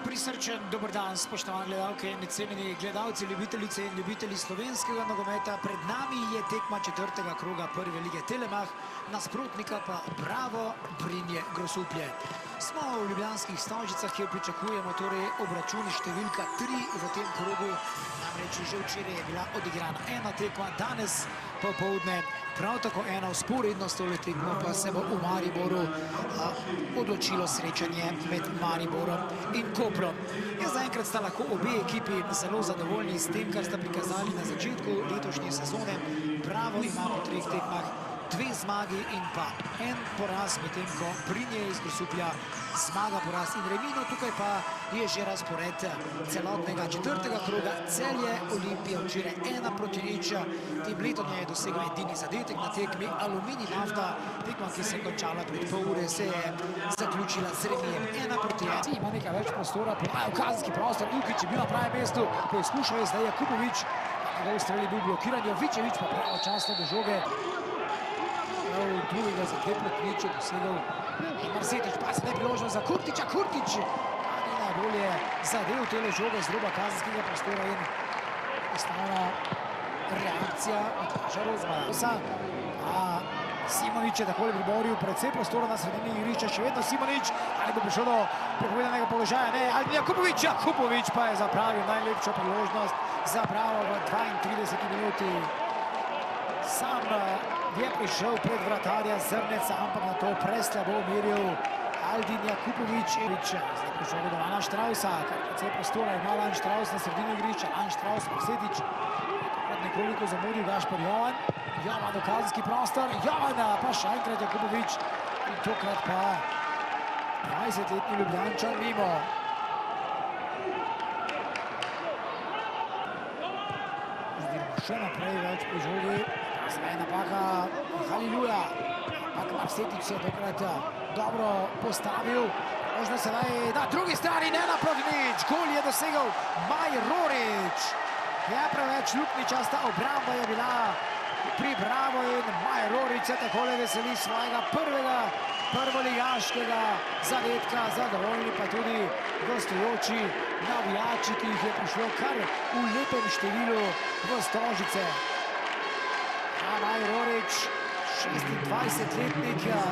Prisrčen dober dan, spoštovane gledalke in cenjeni gledalci, ljubitelice in ljubitelji slovenskega nogometa. Pred nami je tekma četrtega kroga prve lige Telemach, nasprotnika pa Bravo Brinje Grosuplje. Smo v ljubljanskih Stožicah, kjer pričakujemo torej obračun številka 3 v tem krogu. Namreč že včeraj je bila odigrana ena tekma, danes popoldne prav tako ena vzporedno s tole tekmo, pa se bo v Mariboru odločilo srečanje med Mariborom in Koprom. Zaenkrat sta lahko obe ekipi zelo zadovoljni s tem, kar sta prikazali na začetku letošnje sezone. Bravo ima po 3 tekmah 2 zmagi in pa 1 poraz, medtem ko Brinje iz Grosuplja zmaga, poraz in remino. Tukaj pa je že razpored celotnega četrtega kroga. Celje Olimpija včeraj 1-0. Tim Letonja je dosegel edini zadetek na tekmi. Aluminij Nafta, tekma, ki se je končala pred pol ure, se je zaključila z remijem 1-1. Ima nekaj več prostora, podaja v kazenski prostor. Ukić je bil na pravem mestu, poizkušal je zdaj Jakubović. Njegov strel je bil blokiran, Jovičević pa pravočasno do žoge. Drugega za 2-1 dosegel Marsetič, pa se ne priložnost za Kurtića. Kurtić ni najbolje zadev tele žoge z roba kazenskega prostora in osnovna reakcija Matjaža Rozmana. Simonić je takole priboril predvsej prostora na sredini igrišča, še vedno Simonić, ali bo prišel do prepovedanega položaja, ne, ali Jakubović. Jakubović pa je zapravil najlepšo priložnost za Bravo v 32 minuti. Sam je prišel pred vratarja Zrneca, ampak na to preslabo meril Aldin Jakubović. Zdaj prišel do Lana Štrausa, kar precej prostora ima Lan Štraus na sredini igrišča. Lan Štraus, Marsetič, nekoliko zamudil Gašper Jovan. Jovan v kazenski prostor, Jovan pa še enkrat Jakubović in tokrat pa 20-letni Ljubljančan mimo. Zdaj še naprej več pri žogi. Zdaj napaka Haliluja, ampak Marsetič se je tokrat dobro postavil. Možno sedaj na drugi strani 1-0. Gol je dosegel Majrorić. Je preveč luknjičasta obramba je bila pri Bravo in Majrorić se takole veseli svojega prvoligaškega zadetka. Zadovoljni pa tudi gostujoči navijači, ki jih je prišlo kar v lepem številu v Stožice. Majrorić, 26-letnik, je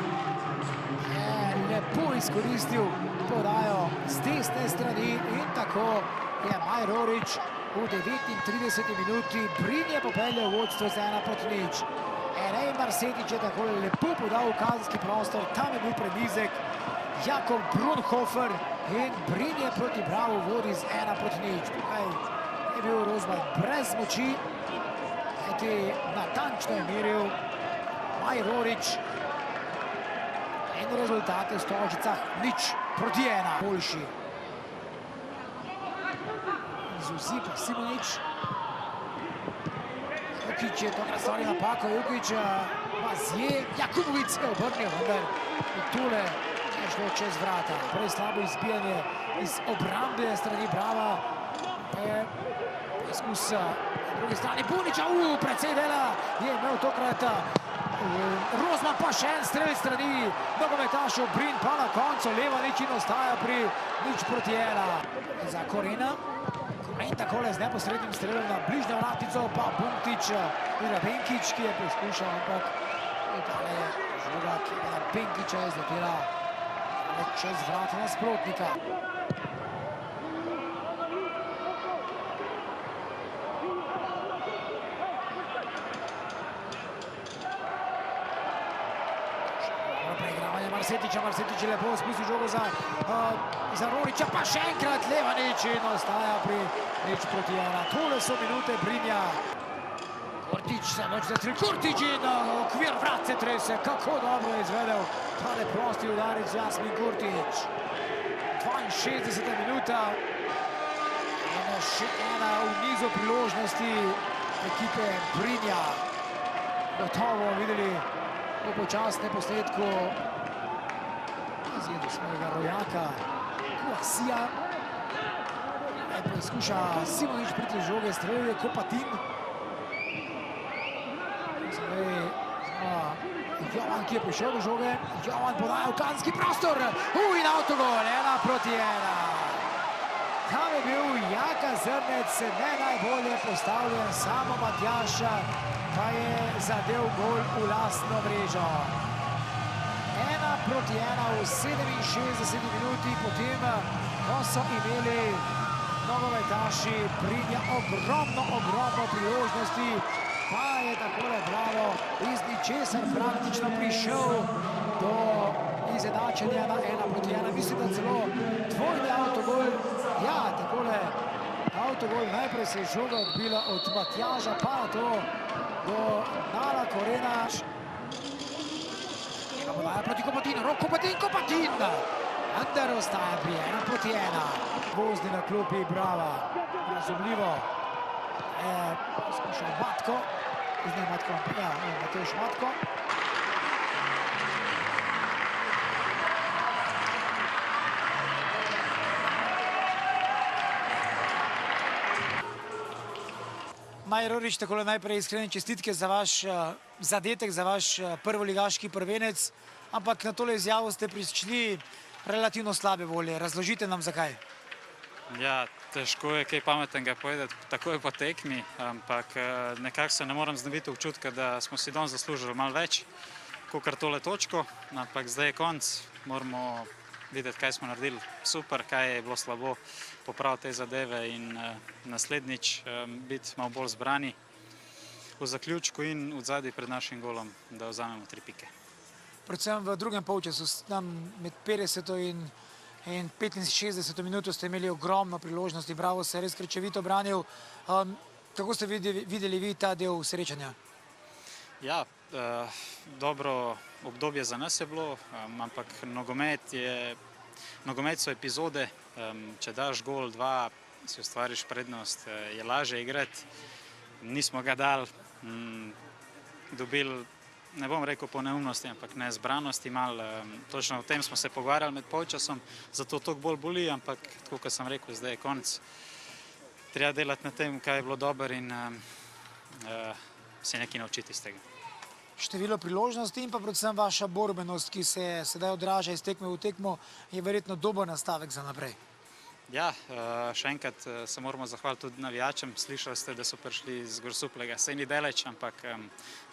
lepo izkoristil podajo z desne strani in tako je Majrorić v 39 minuti Brinje popeljal vodstvo za 1-0. Erej Marsetič je tako lepo podal v kazenski prostor, tam je bil premizek Jakob Brunhofer in Brinje proti Bravo vodi z 1-0. Tukaj je bil Rozman brez moči, kajti natančno je meril Majrorić in rezultate v Stožicah 0-1. Boljši. Zuzi pa Simonić. Ukić je tokrat stvari napako. Ukić Mazije. Jakubović se je obrnil, vendar tule je šlo čez vrata. Prej slabo izbijanje iz obrambe strani Brava. Je poskus na drugi strani Bunića. Precej dela je imel tokrat Rozman, pa še en strel strani nogometašev Brin, pa na koncu Levanič in ostaja pri 0-1. Za Korena. In takole z neposrednim strelom na bližnjo vratico, pa Buntić in Rabenkić, ki je poskušal, ampak tale je žoga, ki je na Benkića izletela čez vrata nasprotnika. Preigravanje Marsetiča, Marsetič je lepo spustil žogo za Rorića, pa še enkrat Levanič in ostaja pri 0-1. Tole so minute Brinja. Kurtić se noč zastrel, Kurtić in okvir vrat se trese, kako dobro je izvedel tale prosti udaric Jasmin Kurtić. 62 minuta in še ena v nizu priložnosti ekipe Brinja. Gotovo videli v počasnem posledku izjedu svojega rojaka Kuasija. Preizkuša Simonić priti žoge, strelil je Kopatin. Zdaj Jovan, ki je prišel do žoge. Jovan podaja v kazenski prostor. In avtogol, 1-1. Tam je bil Jaka Zrnec, ne najbolje postavljen, samo Matjaša pa je zadev gol v lastno mrežo. 1:1 v 67 minuti, potem, ko so imeli nogometaši Prinja ogromno priložnosti, pa je takole Bravo iz ničesar praktično prišel do izenačenja na 1:1. Mislim, da celo dvojni avtogol, ja, takole avtogol, najprej se je žoga odbila od Matjaža, pa to do Nala Korena. Ima podaja proti Kopatin, Rok Kopatin! Vendar ostaja pri 1:1. Vozni na klopi Brava, razumljivo. Skušal Matko, zdaj Matko, ja, Matevž Matko. Maja Rorič, takole najprej iskrene čestitke za vaš zadetek, za vaš prvoligaški prvenec, ampak na tole izjavo ste prišli relativno slabe volje. Razložite nam, zakaj. Ja, težko je kaj pametnega povedati takoj po tekmi, ampak nekako se ne moram znebiti občutka, da smo si danes zaslužili malo več, kakor tole točko, ampak zdaj je konc, moramo videti, kaj smo naredili super, kaj je bilo slabo, popraviti te zadeve in naslednjič biti malo bolj zbrani v zaključku in v zadnji pred našim golom, da vzamemo 3 pike. Predvsem v drugem polčasu, med 50. in 65. minuto ste imeli ogromno priložnosti, Bravo se je res krčevito branil. Kako ste videli vi ta del srečanja? Ja, dobro obdobje za nas je bilo, ampak nogomet so epizode, če daš gol, 2, si ustvariš prednost, je lažje igrati. Nismo ga dali, dobili, ne bom rekel po neumnosti, ampak nezbranosti malo. Točno o tem smo se pogovarjali med polčasom, zato toliko bolj boli, ampak tako, kot sem rekel, zdaj je konec. Treba delati na tem, kaj je bilo dobro in se nekaj naučiti iz tega. Število priložnosti in pa predvsem vaša borbenost, ki se sedaj odraža iz tekme v tekmo, je verjetno dober nastavek za naprej. Ja, še enkrat se moramo zahvaliti tudi navijačem. Slišali ste, da so prišli z Grosupeljega. Saj ni daleč, ampak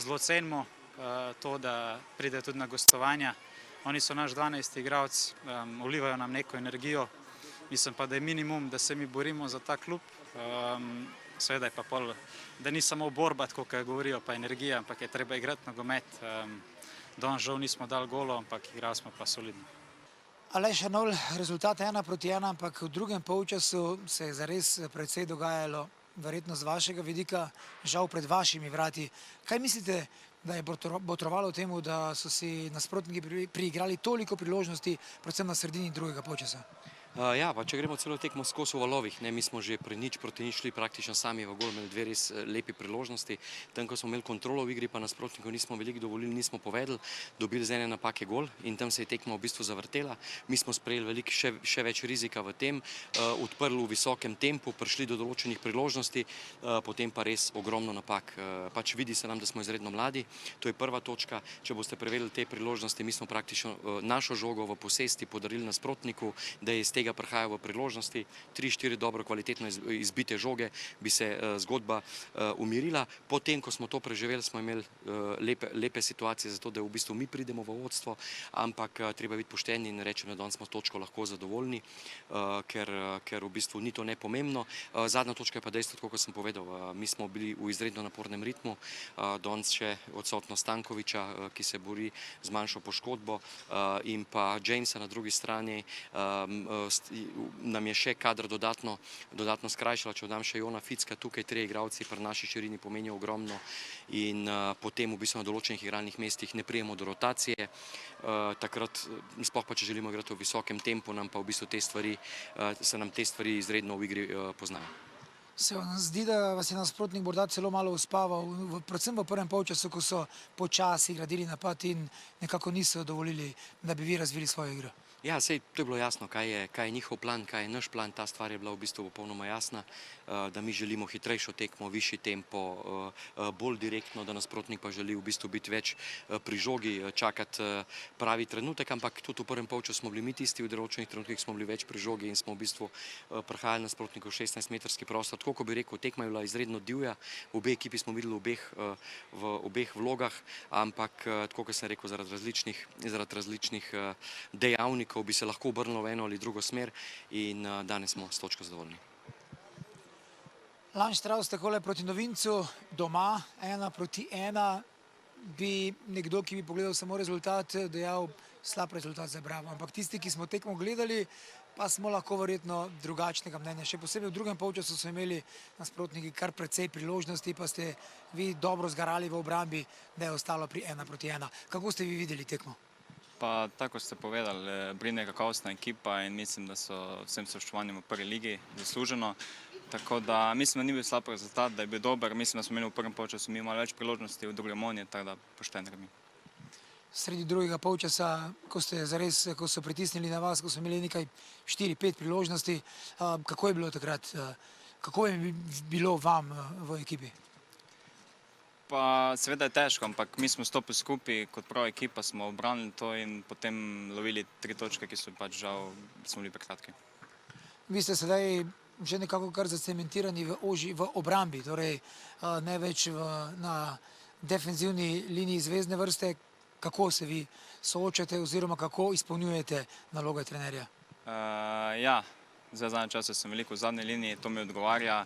zelo cenimo to, da pride tudi na gostovanja. Oni so naš 12. igralec, vlivajo nam neko energijo. Mislim pa, da je minimum, da se mi borimo za ta klub. Seveda je pa pol, da ni samo borba, tako kot govorijo, pa energija, ampak je treba igrati nogomet. Danes žal nismo dali golo, ampak igrali smo pa solidno. Aleš Arnolj, rezultat 1:1, ampak v drugem polčasu se je zares precej dogajalo, verjetno z vašega vidika, žal pred vašimi vrati. Kaj mislite, da je botrovalo temu, da so si nasprotniki priigrali toliko priložnosti, predvsem na sredini drugega polčasa? Ja, pa če gremo celo tekmo skozi v valovih, mi smo že pri 0:0 šli praktično sami v gol, imeli 2 res lepi priložnosti. Tam, ko smo imeli kontrolo v igri, pa nasprotnikov nismo veliko dovolili, nismo povedali, dobili z ene napake gol in tam se je tekma v bistvu zavrtela. Mi smo sprejeli veliko še več rizika v tem, odprli v visokem tempu, prišli do določenih priložnosti, potem pa res ogromno napak. Pač vidi se nam, da smo izredno mladi, to je prva točka. Če boste preverili te priložnosti, mi smo praktično našo žogo v posesti podarili nasprotniku, da je iz tega prihajajo v priložnosti, 3-4 dobro kvalitetno izbite žoge, bi se zgodba umirila. Potem, ko smo to preživeli, smo imeli lepe situacije za to, da v bistvu mi pridemo v vodstvo, ampak treba biti pošteni in reči, da danes smo točko lahko zadovoljni, ker v bistvu ni to nepomembno. Zadnja točka je pa dejstvo, tako kot sem povedal, mi smo bili v izredno napornem ritmu, danes še odsotnost Stankoviča, ki se bori z manjšo poškodbo, in pa Jamesa na drugi strani, nam je še kadr dodatno skrajšala, če dodam še Jona Ficka, tukaj 3 igralci pri naši širini pomenijo ogromno in potem v bistvu na določenih igralnih mestih ne prijemo do rotacije. Takrat, sploh pa če želimo igrati v visokem tempu, se nam te stvari izredno v igri poznajo. Se vam zdi, da vas je nasprotnik morda celo malo uspaval, predvsem v prvem polčasu, ko so počasi gradili napad in nekako niso dovolili, da bi vi razvili svojo igro? Ja, sej to je bilo jasno, kaj je njihov plan, kaj je naš plan. Ta stvar je bila v bistvu popolnoma jasna, da mi želimo hitrejšo tekmo, višji tempo, bolj direktno, da nasprotnik pa želi v bistvu biti več pri žogi, čakati pravi trenutek, ampak tudi v prvem polčasu smo bili mi tisti, v določenih trenutkih smo bili več pri žogi in smo v bistvu prehajali nasprotnikov 16-metrski prostor. Tako kot bi rekel, tekma je bila izredno divja, obe ekipi smo videli v obeh vlogah, ampak tako kot sem rekel, zaradi različnih dejavnikov bi se lahko obrnilo v eno ali drugo smer in danes smo s točko zadovoljni. Landstraus takole proti novincu, doma 1-1, bi nekdo, ki bi pogledal samo rezultat, dejal slab rezultat za Bravo. Ampak tisti, ki smo tekmo gledali, pa smo lahko verjetno drugačnega mnenja. Še posebej v drugem polčasu so imeli nasprotniki kar precej priložnosti, pa ste vi dobro zgarali v obrambi, da je ostalo pri 1-1. Kako ste vi videli tekmo? Pa tako ste povedali, Brine je kakovostna ekipa in mislim, da so vsem spoštovanjem v prvi ligi zasluženo. Tako da mislim, da ni bil slab rezultat, da je bil dober. Mislim, da smo imeli v prvem polčasu mi malo več priložnosti, v drugem oni, tako da pošten remi. Sredi drugega polčasa, ko so pritisnili na vas, ko so imeli nekaj 4-5 priložnosti, kako je bilo takrat? Kako je bilo vam v ekipi? Pa seveda je težko, ampak mi smo stopili skupaj, kot prava ekipa smo obranili to in potem lovili 3 točke, ki so pač žal smo bili prekratki. Vi ste sedaj že nekako kar zacementirani v obrambi, torej ne več na defenzivni liniji zvezdne vrste. Kako se vi soočate oziroma kako izpolnjujete naloge trenerja? Ja, zdaj zadnje čase sem veliko v zadnji liniji, to mi odgovarja.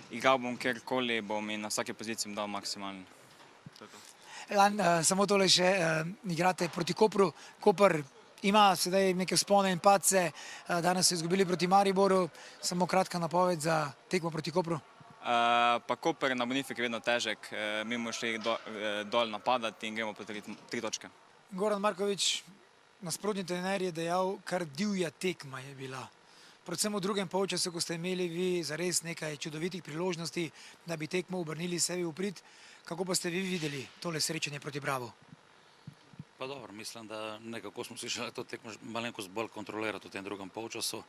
Igral bom kjerkoli bom in na vsaki poziciji bom dal maksimalno. Samo tole še, igrate proti Kopru. Koper ima sedaj neke vzpone in padce, danes so izgubili proti Mariboru, samo kratka napoved za tekmo proti Kopru. Pa Koper na Bonifiki je vedno težek, mi bomo šli dol napadati in gremo po 3 točke. Goran Markovič, nasprotni trener je dejal, kar divja tekma je bila. Predvsem v drugem polčasu, ko ste imeli vi zares nekaj čudovitih priložnosti, da bi tekmo obrnili sebi v prid. Kako pa ste vi videli tole srečanje proti Bravo? Pa dobro, mislim, da nekako smo si želeli to tekmo malenkost bolj kontrolirati v tem drugem polčasu.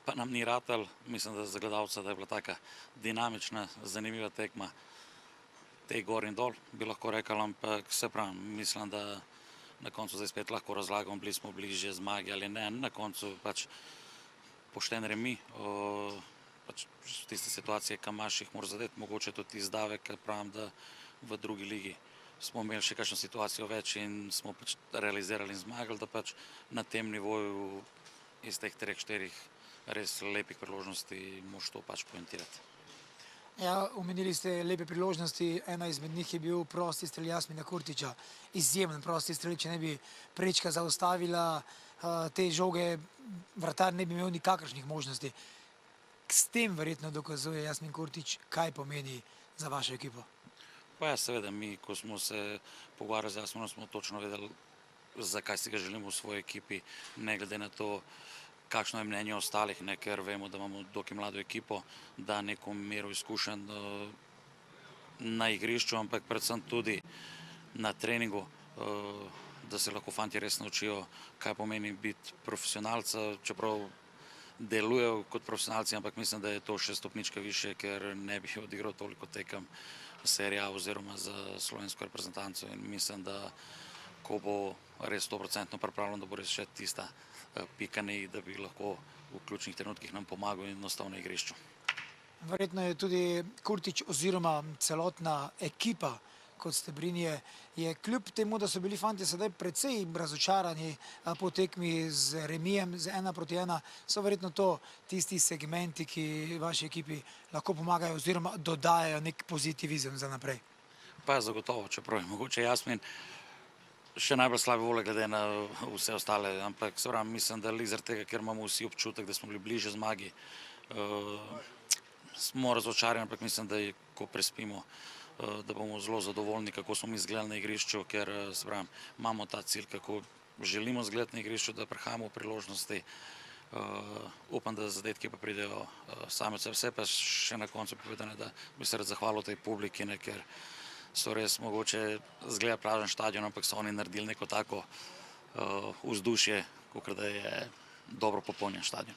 Pa nam ni ratal, mislim, da za gledalca, da je bila taka dinamična, zanimiva tekma. Tej gor in dol, bi lahko rekel, ampak se pravi, mislim, da na koncu zdaj spet lahko razlagam, bili smo bližje zmagi ali ne, na koncu pač pošten remi, pač tiste situacije, kam imaš jih mora zadeti, mogoče tudi izdavek, ker pravim, da v drugi ligi smo imeli še kakšno situacijo več in smo pač realizirali in zmagali, da pač na tem nivoju iz teh 3-4 res lepih priložnosti moš to pač poentirati. Ja, omenili ste lepe priložnosti, ena izmed njih je bil prosti strel Jasmina Kurtića, izjemen prosti strel, če ne bi prečka zaustavila te žoge, vratar ne bi imel nikakršnih možnosti. S tem verjetno dokazuje Jasmin Kurtić, kaj pomeni za vašo ekipo. Pa ja, seveda, mi, ko smo se pogovarjali z Jasminom, smo točno vedeli, zakaj si ga želimo v svoji ekipi, ne glede na to, kakšno je mnenje ostalih, ker vemo, da imamo dokaj mlado ekipo, da neko mero izkušenj na igrišču, ampak predvsem tudi na treningu, da se lahko fanti res naučijo, kaj pomeni biti profesionalca, čeprav delujejo kot profesionalci, ampak mislim, da je to še stopnička više, ker ne bi odigral toliko tekem Serie A oziroma za slovensko reprezentanco in mislim, da ko bo res 100% pripravljen, da bo res še tista pika na i, da bi lahko v ključnih trenutkih nam pomagal in ostal na igrišču. Verjetno je tudi Kurtić oziroma celotna ekipa, kot ste Brinje, je kljub temu, da so bili fanti sedaj precej razočarani po tekmi z remijem, z 1-1, so verjetno to tisti segmenti, ki vaši ekipi lahko pomagajo oziroma dodajajo nek pozitivizem za naprej. Pa je zagotovo, čeprav je mogoče Jasmin še najbolj slabe vole glede na vse ostale, ampak se pravi, mislim, da zaradi tega, ker imamo vsi občutek, da smo bili bliže zmagi, smo razočarani, ampak mislim, da ko prespimo, da bomo zelo zadovoljni, kako smo mi izgledali na igrišču, ker se pravi, imamo ta cilj, kako želimo izgledati na igrišču, da prihajamo v priložnosti. Upam, da zadetki pa pridejo same od sebe. Vse pa še na koncu povedane, da bi se rad zahvalil tej publiki, ker so res mogoče zgleda pražen štadion, ampak so oni naredili neko tako vzdušje, kot da je dobro popolnjen stadion.